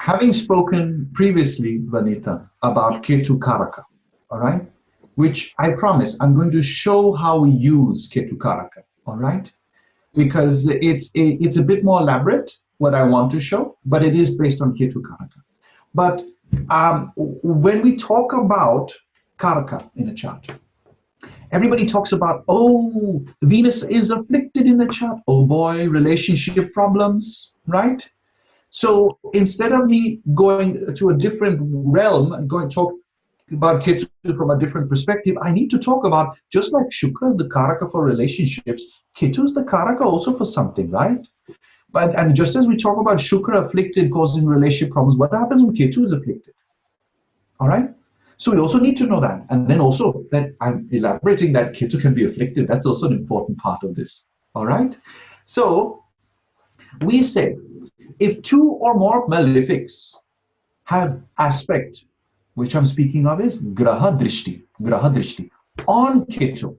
having spoken previously, Vanita, about Ketu Karaka, all right, which I promise I'm going to show how we use Ketu Karaka, all right, because it's a bit more elaborate what I want to show, but it is based on Ketu Karaka. But when we talk about Karaka in a chart, everybody talks about, oh, Venus is afflicted in the chart. Oh boy, relationship problems, right? So instead of me going to a different realm and going to talk about Ketu from a different perspective, I need to talk about, just like Shukra is the Karaka for relationships, Ketu is the Karaka also for something, right? And just as we talk about Shukra afflicted causing relationship problems, what happens when Ketu is afflicted? All right? So we also need to know that. And then also that I'm elaborating that Ketu can be afflicted. That's also an important part of this. All right? So we say, if two or more malefics have aspect, which I'm speaking of is Graha Drishti, on Ketu.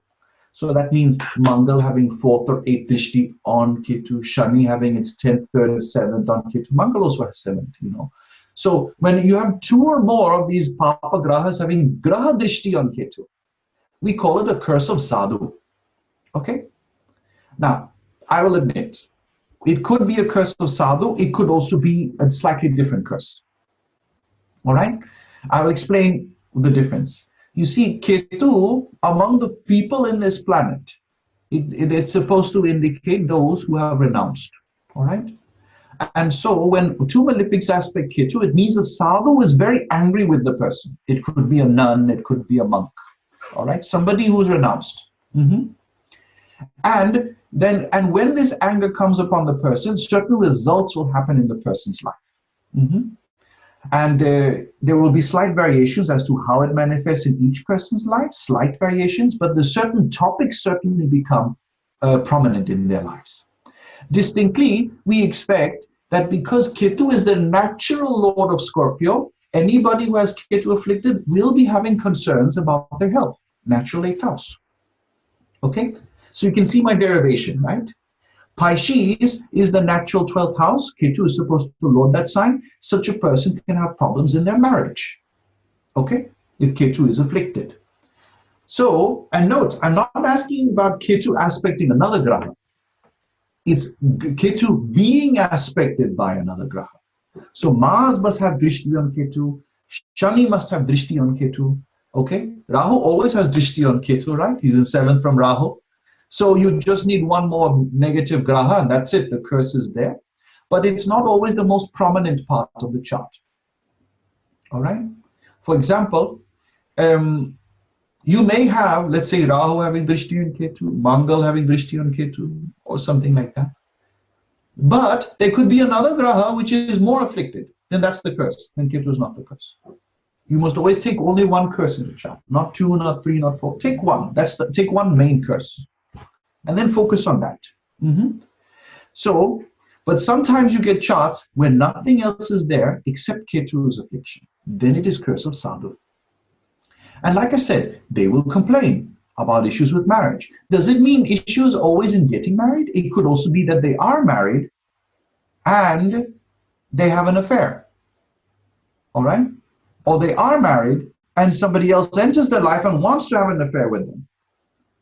So that means Mangal having 4th or 8th Drishti on Ketu, Shani having its 10th, 3rd, 7th on Ketu. Mangal also has 7th, you know. So when you have two or more of these Papa Grahas having Graha Drishti on Ketu, we call it a curse of Sadhu. Okay? Now, I will admit, it could be a curse of Sadhu, it could also be a slightly different curse. All right? I will explain the difference. You see, Ketu, among the people in this planet, it's supposed to indicate those who have renounced. All right? And so when two malefics aspect Ketu, it means the Sadhu is very angry with the person. It could be a nun, it could be a monk. All right? Somebody who's renounced. And when this anger comes upon the person, certain results will happen in the person's life. And there will be slight variations as to how it manifests in each person's life, slight variations, but the certain topics certainly become prominent in their lives. Distinctly, we expect that because Ketu is the natural lord of Scorpio, anybody who has Ketu afflicted will be having concerns about their health, natural 8th house. Okay? So you can see my derivation, right? Pisces is the natural 12th house. Ketu is supposed to lord that sign. Such a person can have problems in their marriage. Okay? If Ketu is afflicted. So, and note, I'm not asking about Ketu aspecting another graha. It's Ketu being aspected by another graha. So Mars must have drishti on Ketu. Shani must have drishti on Ketu. Okay? Rahu always has drishti on Ketu, right? He's in 7th from Rahu. So you just need one more negative graha and that's it, the curse is there. But it's not always the most prominent part of the chart. All right? For example, you may have, let's say, Rahu having drishti on Ketu, Mangal having drishti on Ketu, or something like that. But there could be another graha which is more afflicted. Then that's the curse. Then Ketu is not the curse. You must always take only one curse in the chart. Not 2, not 3, not 4. Take one. Take one main curse. And then focus on that. So, but sometimes you get charts where nothing else is there except Ketu's affliction. Then it is curse of Sadhu. And like I said, they will complain about issues with marriage. Does it mean issues always in getting married? It could also be that they are married and they have an affair. All right? Or they are married and somebody else enters their life and wants to have an affair with them.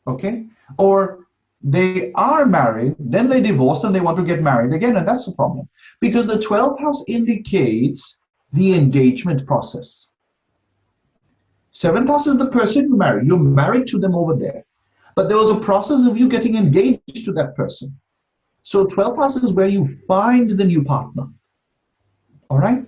Okay? Or they are married, then they divorce and they want to get married again, and that's a problem. Because the 12th house indicates the engagement process. 7th house is the person you marry. You're married to them over there. But there was a process of you getting engaged to that person. So 12th house is where you find the new partner. All right?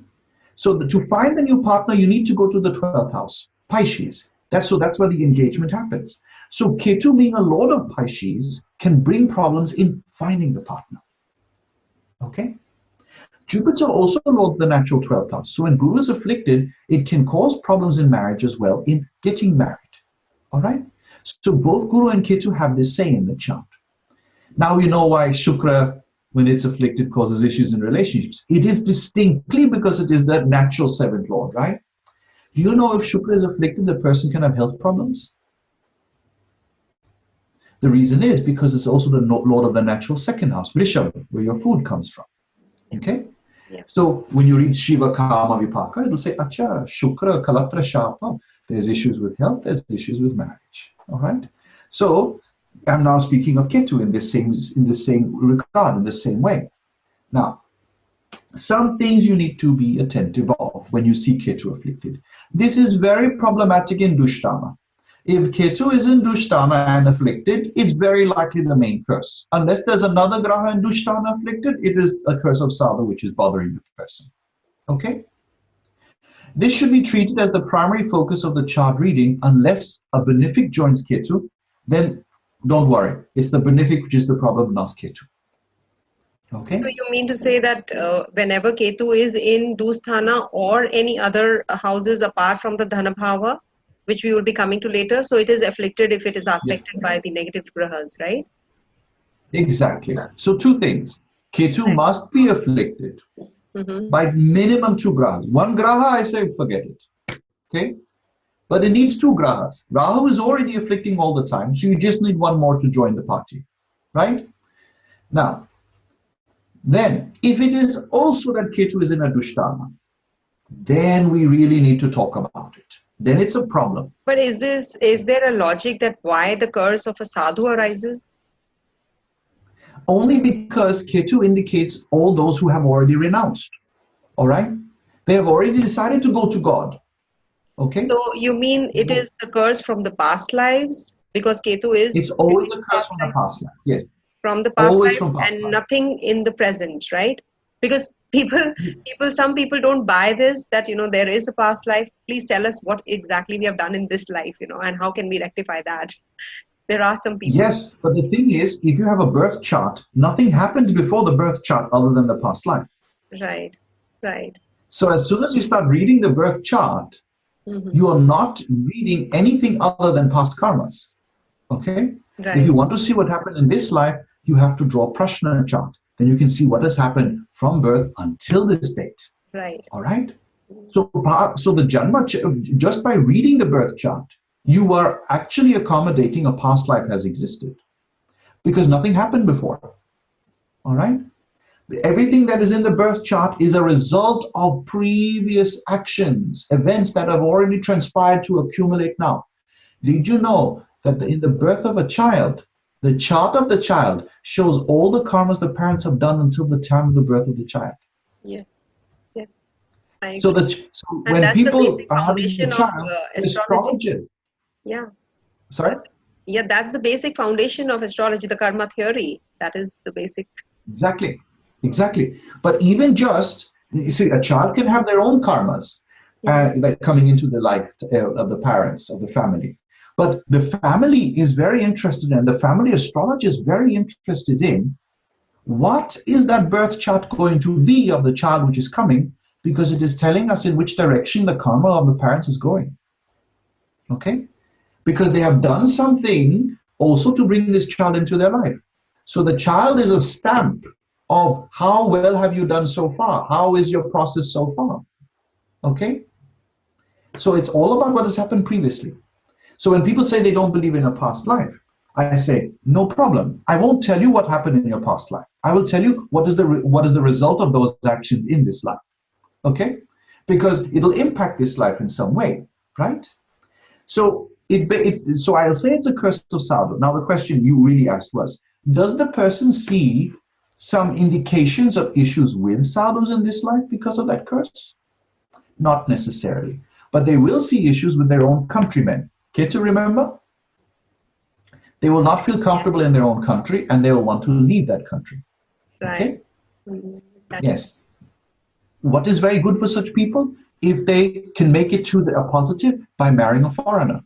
So to find the new partner, you need to go to the 12th house, Pisces. That's where the engagement happens. So Ketu, being a lord of Pisces, can bring problems in finding the partner. Okay? Jupiter also lords the natural 12th house. So when Guru is afflicted, it can cause problems in marriage as well in getting married. All right? So both Guru and Ketu have this say in the chart. Now you know why Shukra, when it's afflicted, causes issues in relationships. It is distinctly because it is the natural 7th lord, right? Do you know if Shukra is afflicted, the person can have health problems? The reason is because it's also the lord of the natural 2nd house, Vrishab, where your food comes from. Okay? So when you read Shiva Kama Vipaka, it'll say, Acha, Shukra, Kalatra, Shapa. There's issues with health, there's issues with marriage. All right? So I'm now speaking of Ketu in the same regard, in the same way. Now, some things you need to be attentive of when you see Ketu afflicted. This is very problematic in Dushtana. If Ketu is in Dushtana and afflicted, it's very likely the main curse. Unless there's another Graha in Dushtana afflicted, it is a curse of Sadhu which is bothering the person. Okay? This should be treated as the primary focus of the chart reading. Unless a benefic joins Ketu, then don't worry. It's the benefic which is the problem, not Ketu. Okay? So you mean to say that whenever Ketu is in Dusthana or any other houses apart from the Dhanabhava, which we will be coming to later, so it is afflicted if it is aspected by the negative grahas, right? Exactly. So two things. Ketu must be afflicted by minimum 2 grahas. 1 graha, I say, forget it. Okay? But it needs 2 grahas. Rahu is already afflicting all the time, so you just need 1 more to join the party. Right? Now, then, if it is also that Ketu is in a Dushtana, then we really need to talk about it. Then it's a problem. But is there a logic that why the curse of a sadhu arises? Only because Ketu indicates all those who have already renounced. All right? They have already decided to go to God. Okay? So you mean it is the curse from the past lives? Because Ketu is... It's always a curse from the past life. Yes. From the past Always life from past and life. Nothing in the present, right? Because some people don't buy this, that, there is a past life. Please tell us what exactly we have done in this life, and how can we rectify that? There are some people. Yes, but the thing is, if you have a birth chart, nothing happened before the birth chart other than the past life. Right, right. So as soon as you start reading the birth chart, you are not reading anything other than past karmas. Okay? Right. If you want to see what happened in this life, you have to draw a Prashna chart. Then you can see what has happened from birth until this date. Right. All right? So the Janma, just by reading the birth chart, you are actually accommodating a past life has existed. Because nothing happened before. All right? Everything that is in the birth chart is a result of previous actions, events that have already transpired to accumulate now. Did you know that in the birth of a child, the chart of the child shows all the karmas the parents have done until the time of the birth of the child? Yes. Yes. So when that's people the basic are having foundation a child, of astrology. astrologers. Yeah. Sorry? Yeah, that's the basic foundation of astrology, the karma theory. That is the basic. Exactly. Exactly. But even just, you see, a child can have their own karmas like coming into the life of the parents, of the family. But the family is very interested in, the family astrology is very interested in, what is that birth chart going to be of the child which is coming, because it is telling us in which direction the karma of the parents is going. Okay? Because they have done something also to bring this child into their life. So the child is a stamp of how well have you done so far? How is your process so far? Okay? So it's all about what has happened previously. So when people say they don't believe in a past life, I say, no problem. I won't tell you what happened in your past life. I will tell you what is the result of those actions in this life. Okay? Because it'll impact this life in some way, right? So so I'll say it's a curse of sadhu. Now the question you really asked was, does the person see some indications of issues with sadhus in this life because of that curse? Not necessarily. But they will see issues with their own countrymen. Ketu, remember? They will not feel comfortable in their own country and they will want to leave that country. Right. Okay? Yes. What is very good for such people? If they can make it to a positive by marrying a foreigner.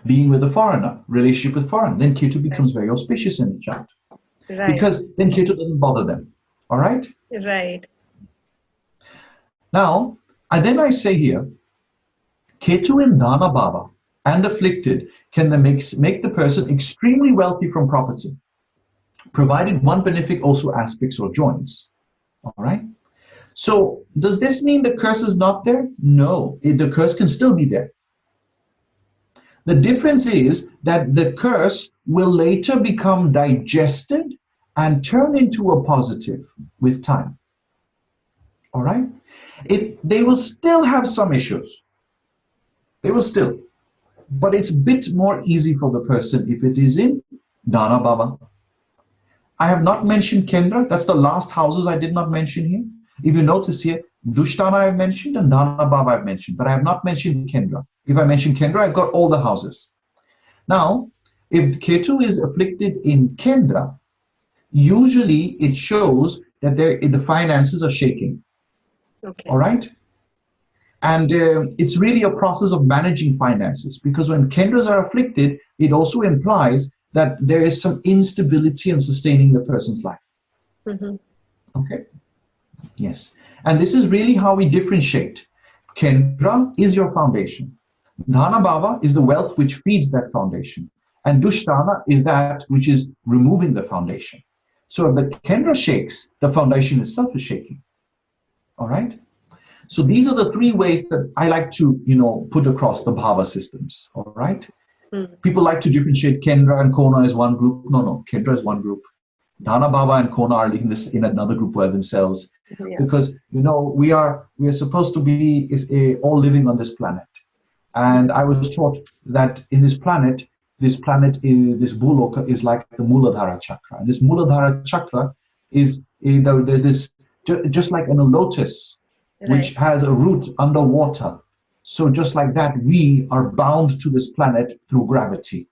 Being with a foreigner, relationship with foreign, then Ketu becomes very auspicious in the chart. Right. Because then Ketu doesn't bother them. All right? Right. Now, and then I say here, Ketu in Dana Baba and afflicted can make the person extremely wealthy from property, provided one benefic also aspects or joins. All right? So, does this mean the curse is not there? No, the curse can still be there. The difference is that the curse will later become digested and turn into a positive with time. All right? They will still have some issues. They will still. But it's a bit more easy for the person if it is in Dana Bhava. I have not mentioned Kendra. That's the last houses I did not mention here. If you notice here, Dushtana I've mentioned and Dana Bhava I've mentioned, but I have not mentioned Kendra. If I mention Kendra, I've got all the houses. Now, if Ketu is afflicted in Kendra, usually it shows that the finances are shaking. Okay. All right? And it's really a process of managing finances, because when Kendras are afflicted, it also implies that there is some instability in sustaining the person's life. Mm-hmm. Okay? Yes. And this is really how we differentiate. Kendra is your foundation. Dhana Bhava is the wealth which feeds that foundation. And Dushtana is that which is removing the foundation. So if the Kendra shakes, the foundation itself is shaking. All right? So these are the three ways that I like to, put across the Bhava systems. All right? People like to differentiate Kendra and Kona as one group. No, Kendra is one group. Dhana Bhava and Kona are in another group by themselves. Yeah. Because, we are supposed to be all living on this planet. And I was taught that in this planet is, this Bhuloka is like the Muladhara Chakra. And this Muladhara Chakra is, there's this, just like in a lotus, right, which has a root underwater. So just like that, we are bound to this planet through gravity.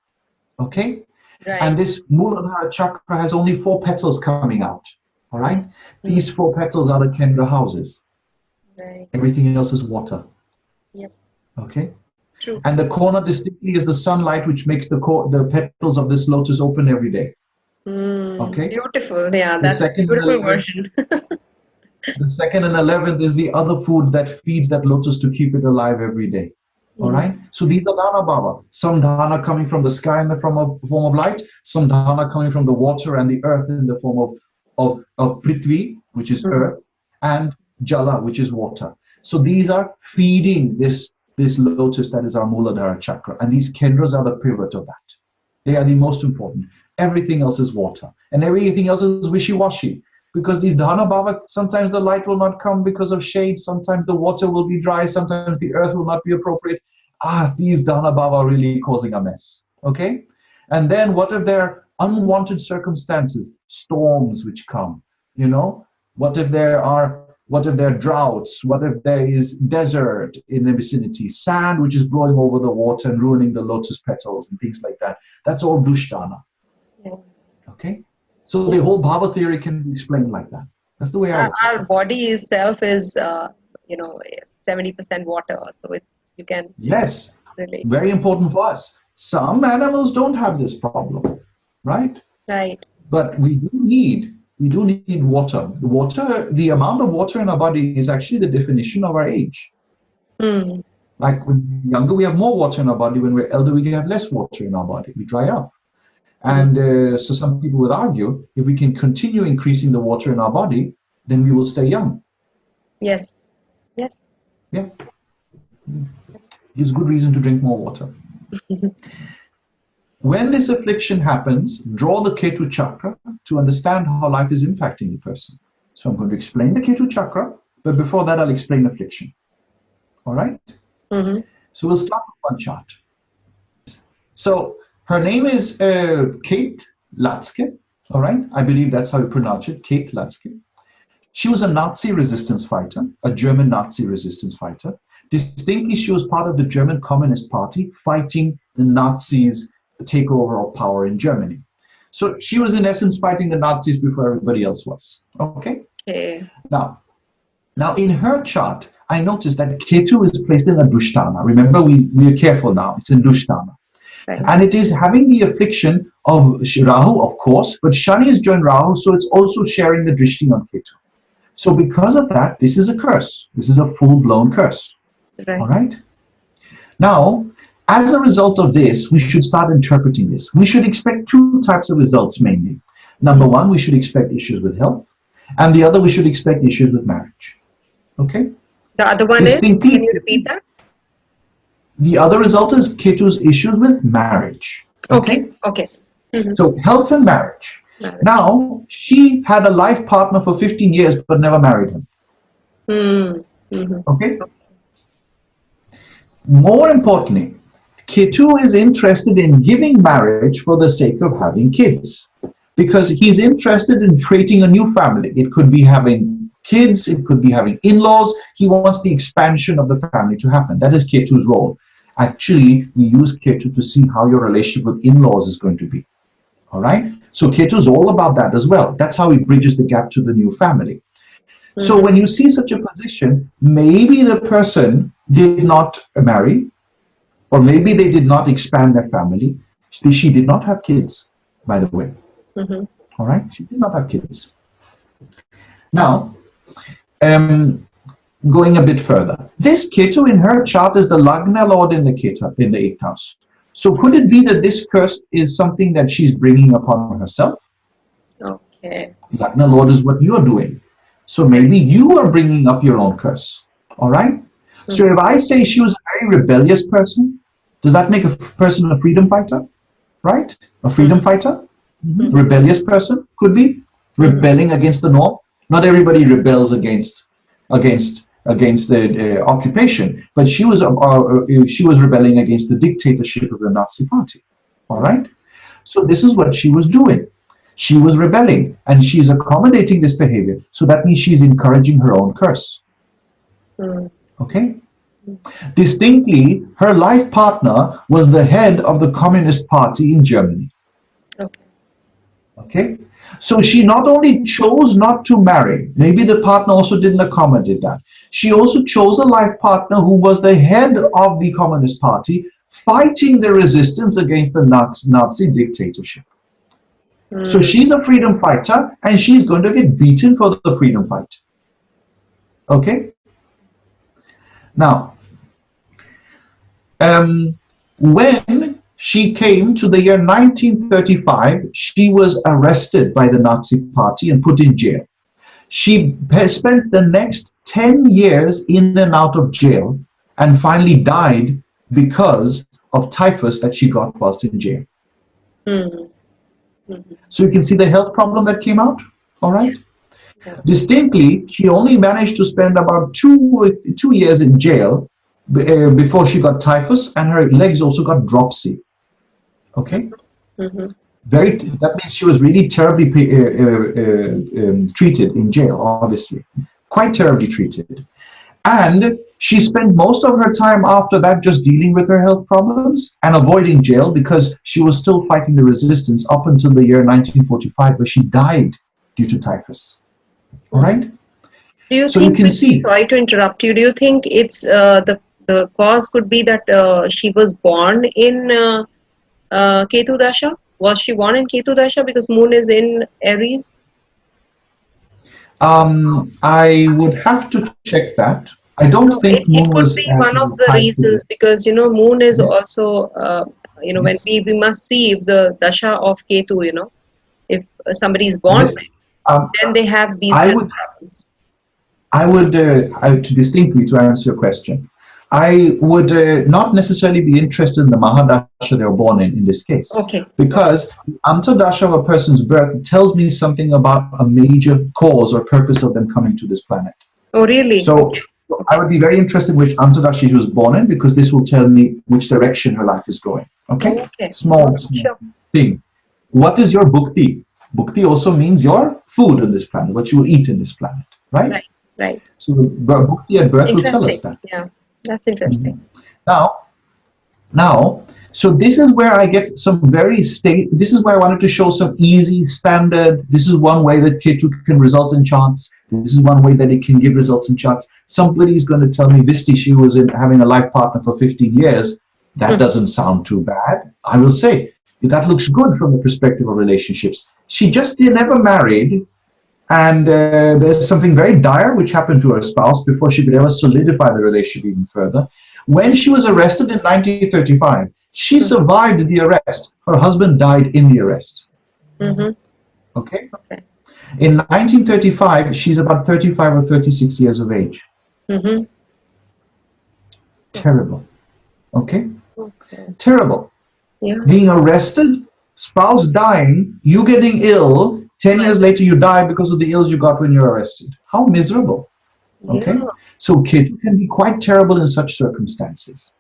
Okay? Right. And this Muladhara Chakra has only 4 petals coming out. All right? These 4 petals are the Kendra houses. Right. Everything else is water. Yep. Okay? True. And the Kona distinctly is the sunlight which makes the petals of this lotus open every day. Okay? Beautiful. Yeah, that's a beautiful version. The 2nd and 11th is the other food that feeds that lotus to keep it alive every day. All right? So these are Dhana Bhava. Some Dhana coming from the sky in the form of light, some Dhana coming from the water and the earth in the form of Prithvi, which is earth, and Jala, which is water. So these are feeding this lotus that is our Muladhara Chakra. And these Kendras are the pivot of that. They are the most important. Everything else is water. And everything else is wishy-washy. Because these Dhana Bhava, sometimes the light will not come because of shade, sometimes the water will be dry, sometimes the earth will not be appropriate. These Dhana Bhava are really causing a mess. Okay? And then what if there are unwanted circumstances, storms which come? What if there are droughts? What if there is desert in the vicinity, sand which is blowing over the water and ruining the lotus petals and things like that? That's all Dushtana. Yeah. Okay? So the whole Bhava theory can be explained like that. That's the way I. Our body itself is, 70% water, so you can. Yes, relate. Very important for us. Some animals don't have this problem, right? Right. But we do need water. The amount of water in our body is actually the definition of our age. Like when we're younger, we have more water in our body. When we're elder, we have less water in our body. We dry up. And so some people would argue, if we can continue increasing the water in our body, then we will stay young. Yes. Yes. Yeah. Gives good reason to drink more water. When this affliction happens, draw the Ketu chakra to understand how life is impacting the person. So I'm going to explain the Ketu chakra, but before that I'll explain affliction. All right? So we'll start with one chart. So her name is Kate Latske, all right? I believe that's how you pronounce it, Kate Latske. She was a Nazi resistance fighter, a German Nazi resistance fighter. Distinctly, she was part of the German Communist Party fighting the Nazis' takeover of power in Germany. So she was in essence fighting the Nazis before everybody else was, okay? Now in her chart, I noticed that Ketu is placed in a Dushtana. Remember, we are careful now, it's in Dushtana. And it is having the affliction of Rahu, of course, but Shani is joined Rahu, so it's also sharing the drishti on Ketu. So because of that, this is a curse. This is a full-blown curse. All right? Now, as a result of this, we should start interpreting this. We should expect 2 types of results mainly. Number 1, we should expect issues with health, and the other, we should expect issues with marriage. Okay? The other one is, can you repeat that? The other result is Ketu's issues with marriage. Okay. So health and marriage. Now, she had a life partner for 15 years but never married him. Okay? More importantly, Ketu is interested in giving marriage for the sake of having kids, because he's interested in creating a new family. It could be having kids, it could be having in-laws. He wants the expansion of the family to happen. That is Ketu's role. Actually, we use Ketu to see how your relationship with in-laws is going to be. All right? So Ketu is all about that as well. That's how he bridges the gap to the new family. So when you see such a position, maybe the person did not marry, or maybe they did not expand their family. She did not have kids, by the way. All right? She did not have kids. Now, going a bit further, this Ketu in her chart is the Lagna Lord in the Ketu, in the 8th house. So could it be that this curse is something that she's bringing upon herself? Okay. Lagna Lord is what you're doing. So maybe you are bringing up your own curse. All right? So if I say she was a very rebellious person, does that make a person a freedom fighter? Right? A freedom fighter? Rebellious person could be rebelling against the norm. Not everybody rebels against the occupation, but she was rebelling against the dictatorship of the Nazi party. All right? So this is what she was doing. She was rebelling, and she's accommodating this behavior. So that means she's encouraging her own curse. Okay? Distinctly, her life partner was the head of the Communist Party in Germany. Okay? So she not only chose not to marry, maybe the partner also didn't accommodate that. She also chose a life partner who was the head of the Communist Party, fighting the resistance against the Nazi dictatorship. So she's a freedom fighter, and she's going to get beaten for the freedom fight. Okay? Now, when she came to the year 1935, she was arrested by the Nazi party and put in jail. She spent the next 10 years in and out of jail, and finally died because of typhus that she got whilst in jail. So you can see the health problem that came out. All right? Distinctly, she only managed to spend about two years in jail before she got typhus, and her legs also got dropsy. Okay? That means she was really terribly treated in jail, obviously. Quite terribly treated. And she spent most of her time after that just dealing with her health problems and avoiding jail, because she was still fighting the resistance up until the year 1945, where she died due to typhus. All right? Do you so think, you can see. Sorry to interrupt you. Do you think it's the cause could be that she was born in Ketu Dasha? Was she born in Ketu Dasha because Moon is in Aries? I would have to check that. I don't think Moon was. It could be one of the reasons, because Moon is also when we must see if the Dasha of Ketu, if somebody is born, then they have these kind of problems. I would distinctly, to answer your question, I would not necessarily be interested in the Mahadasha they were born in this case. Okay. Because Antardasha of a person's birth tells me something about a major cause or purpose of them coming to this planet. Oh, really? So I would be very interested in which Antardasha she was born in, because this will tell me which direction her life is going. Okay? Small thing. What is your bhukti? Bhukti also means your food on this planet, what you will eat in this planet. Right? Right. So bhukti at birth will tell us that. Yeah. That's interesting. Now, so this is where I get some this is where I wanted to show some easy standard. This is one way that Ketu can result in charts. This is one way that it can give results in charts. Somebody is going to tell me, Visti, she was having a life partner for 15 years. That doesn't sound too bad. I will say, that looks good from the perspective of relationships. She just never married. And there's something very dire which happened to her spouse before she could ever solidify the relationship even further. When she was arrested in 1935, she survived the arrest. Her husband died in the arrest. Okay? In 1935, she's about 35 or 36 years of age. Terrible. Okay? Terrible. Yeah. Being arrested, spouse dying, you getting ill, 10 years later you die because of the ills you got when you were arrested. How miserable. Okay? Yeah. So Ketu can be quite terrible in such circumstances.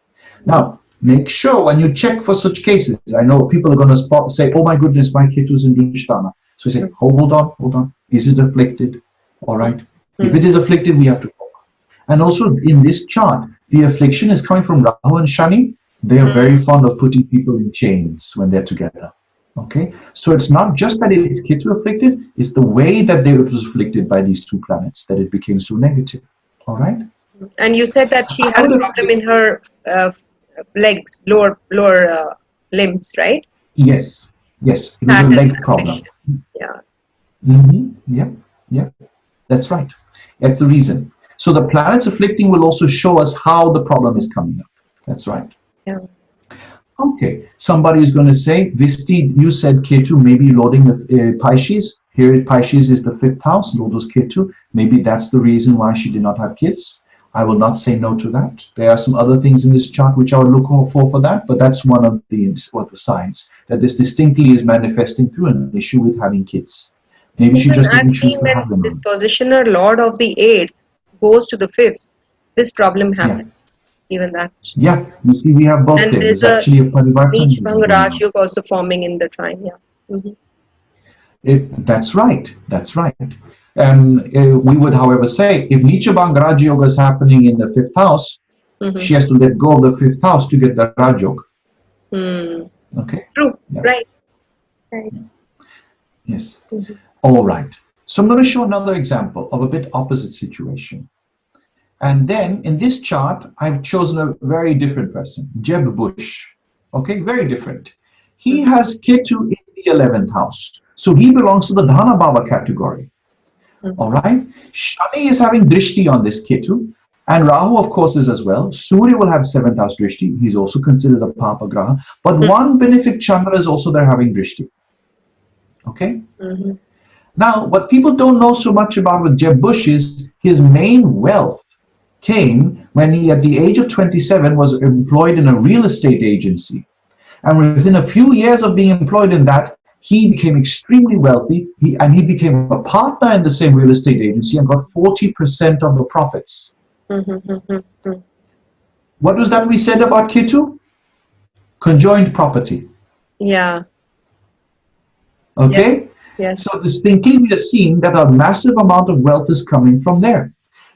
Now, make sure when you check for such cases, I know people are going to say, oh my goodness, my Ketu's in Dushtana. So you say, hold on. Is it afflicted? All right. If it is afflicted, we have to talk. And also in this chart, the affliction is coming from Rahu and Shani. They are very fond of putting people in chains when they're together. Okay. So it's not just that it's Ketu afflicted, it's the way that it was afflicted by these two planets that it became so negative. All right. And you said that she had a problem in her legs, lower limbs, right? Yes. It was a leg problem. Yeah. Yeah. That's right. That's the reason. So the planets afflicting will also show us how the problem is coming up. That's right. Yeah. Okay. Somebody is going to say, Visti, you said Ketu may be loading the Pisces. Here Pisces is the 5th house, Lord's Ketu. Maybe that's the reason why she did not have kids. I will not say no to that. There are some other things in this chart which I will look for that, but that's one of the signs that this distinctly is manifesting through an issue with having kids. Maybe she just didn't choose to have them. This positioner Lord of the 8th goes to the 5th, this problem happens. Even that. Yeah, you see, we have both. And there's actually a Nichbhanga Rajyog also forming in the trine. That's right. We would, however, say if Nichbhanga Rajyog is happening in the 5th house, she has to let go of the 5th house to get the Rajyog. Okay. True. Yeah. Right. Yes. All right. So I'm going to show another example of a bit opposite situation. And then in this chart, I've chosen a very different person, Jeb Bush. Okay, very different. He has Ketu in the 11th house. So he belongs to the Dhana Bhava category. All right. Shani is having Drishti on this Ketu. And Rahu, of course, is as well. Surya will have 7th house Drishti. He's also considered a Papa Graha. But one benefic Chandra is also there having Drishti. Okay. Now, what people don't know so much about with Jeb Bush is his main wealth came when he, at the age of 27, was employed in a real estate agency. And within a few years of being employed in that, he became extremely wealthy. He became a partner in the same real estate agency and got 40% of the profits. What was that we said about Ketu? Conjoined property. Yeah. Okay? Yes. So distinctly we have seen that a massive amount of wealth is coming from there.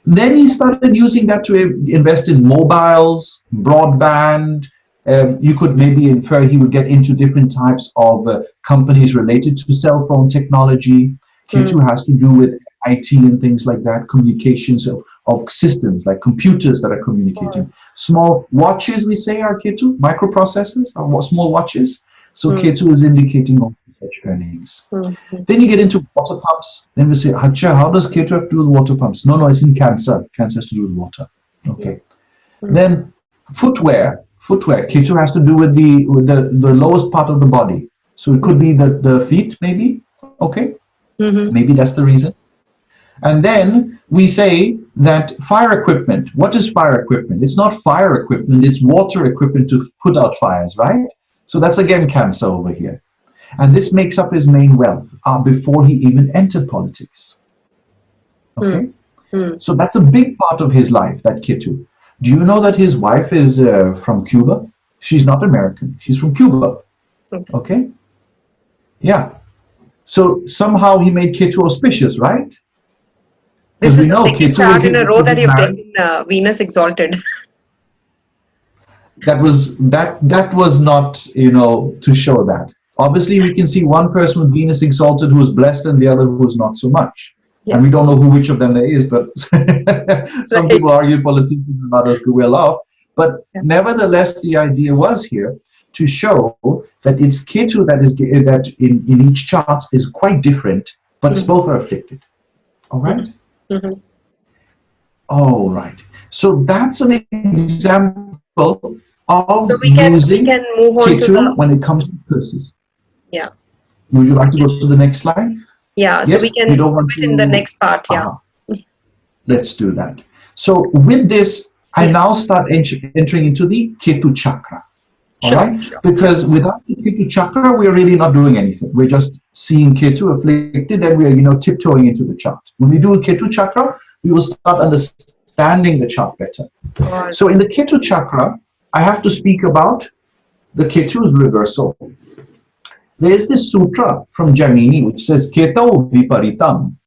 Then he started using that to invest in mobiles, broadband. You could maybe infer he would get into different types of companies related to cell phone technology. Ketu has to do with IT and things like that, communications of systems like computers that are communicating. Small watches, we say, are Ketu, microprocessors, are small watches. So Ketu is indicating all such earnings. Then you get into water pumps. Then we say, Hacha, how does Ketu have to do with water pumps? No, it's in Cancer. Cancer has to do with water. Okay. Then footwear. Ketu has to do with the lowest part of the body. So it could be the feet, maybe. Okay. Maybe that's the reason. And then we say that fire equipment. What is fire equipment? It's not fire equipment. It's water equipment to put out fires, right? So that's again Cancer over here. And this makes up his main wealth before he even entered politics. Okay? So that's a big part of his life, that Ketu. Do you know that his wife is from Cuba? She's not American. She's from Cuba. Okay? Yeah. So somehow he made Ketu auspicious, right? This is the second chart in a row that you've taken Venus exalted. That was not, to show that. Obviously, we can see one person with Venus exalted who is blessed and the other who is not so much. Yes. And we don't know which of them there is, but some people argue politicians and others go well off. But nevertheless, the idea was here to show that it's Ketu that in each chart is quite different, but both are afflicted. All right? All right. So that's an example of using Ketu when it comes to curses. Yeah. Would you like to go to the next slide? Yeah, yes, so we can do it in the next part, Let's do that. So with this, I now start entering into the Ketu chakra. Sure, All right? sure. Because without the Ketu chakra, we're really not doing anything. We're just seeing Ketu afflicted and we're, tiptoeing into the chart. When we do a Ketu chakra, we will start understanding the chart better. So in the Ketu chakra, I have to speak about the Ketu's reversal. There is this sutra from Jaimini which says Ketau Viparitam